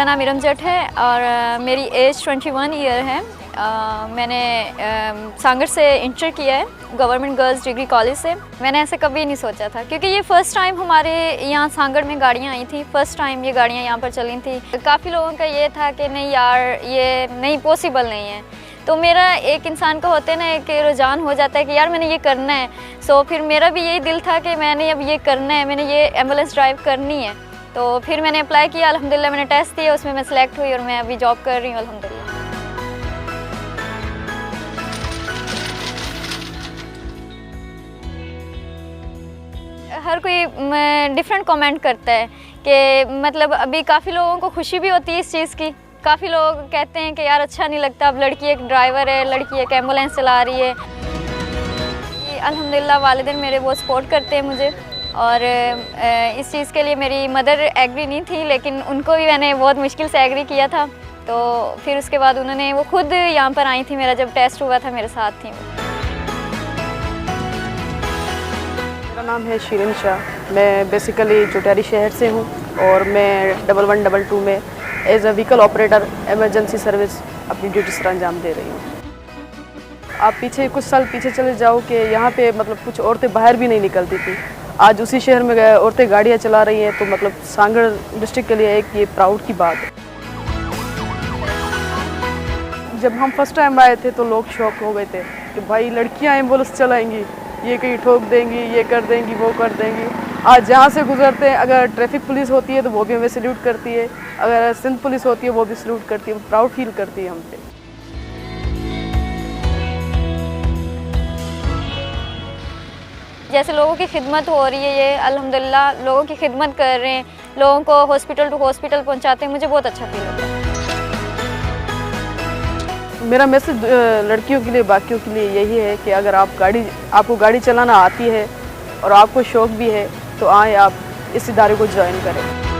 मेरा नाम इरम जट है और मेरी एज 21 ईयर है। मैंने सांगड़ से इंटर किया है, गवर्नमेंट गर्ल्स डिग्री कॉलेज से। मैंने ऐसे कभी नहीं सोचा था, क्योंकि ये फ़र्स्ट टाइम हमारे यहाँ सांगड़ में गाड़ियाँ आई थी, फ़र्स्ट टाइम ये गाड़ियाँ यहाँ पर चली थी। काफ़ी लोगों का ये था कि नहीं यार, ये नहीं पॉसिबल नहीं है। तो मेरा एक इंसान का होते ना एक रुझान हो जाता है कि यार मैंने ये करना है। सो फिर मेरा भी यही दिल था कि मैंने अब ये करना है, मैंने ये एम्बुलेंस ड्राइव करनी है। तो फिर मैंने अप्लाई किया, अल्हम्दुलिल्लाह मैंने टेस्ट दिया, उसमें मैं सिलेक्ट हुई और मैं अभी जॉब कर रही हूँ अल्हम्दुलिल्लाह। हर कोई डिफरेंट कमेंट करता है कि मतलब अभी काफ़ी लोगों को खुशी भी होती है इस चीज़ की। काफ़ी लोग कहते हैं कि यार अच्छा नहीं लगता, अब लड़की एक ड्राइवर है, लड़की एक एम्बुलेंस चला रही है। अल्हम्दुलिल्लाह वालिदैन मेरे बहुत सपोर्ट करते हैं मुझे, और इस चीज़ के लिए मेरी मदर एग्री नहीं थी, लेकिन उनको भी मैंने बहुत मुश्किल से एग्री किया था। तो फिर उसके बाद उन्होंने, वो खुद यहाँ पर आई थी, मेरा जब टेस्ट हुआ था मेरे साथ थी। मेरा नाम है शीरिन शाह। मैं बेसिकली चुटियारी शहर से हूँ और मैं 1122 में as a vehicle operator emergency service अपनी ड्यूटी सर अंजाम दे रही हूँ। आप पीछे कुछ साल पीछे चले जाओ कि यहाँ पे मतलब कुछ औरतें बाहर भी नहीं निकलती थी। आज उसी शहर में औरतें गाड़ियाँ चला रही हैं, तो मतलब सांगड़ डिस्ट्रिक्ट के लिए एक ये प्राउड की बात है। जब हम फर्स्ट टाइम आए थे तो लोग शॉक हो गए थे कि भाई लड़कियाँ एम्बुलेंस चलाएंगी, ये कहीं ठोक देंगी, ये कर देंगी, वो कर देंगी। आज जहाँ से गुजरते हैं, अगर ट्रैफिक पुलिस होती है तो वो भी हमें सल्यूट करती है, अगर सिंध पुलिस होती है वो भी सल्यूट करती है, प्राउड फील करती है हम पे। जैसे लोगों की खिदमत हो रही है, ये अल्हम्दुलिल्लाह लोगों की खिदमत कर रहे हैं, लोगों को हॉस्पिटल टू हॉस्पिटल पहुँचाते हैं, मुझे बहुत अच्छा फील होता है। मेरा मैसेज लड़कियों के लिए, बाकियों के लिए यही है कि अगर आपको गाड़ी चलाना आती है और आपको शौक़ भी है तो आए आप इस इदारे को ज्वाइन करें।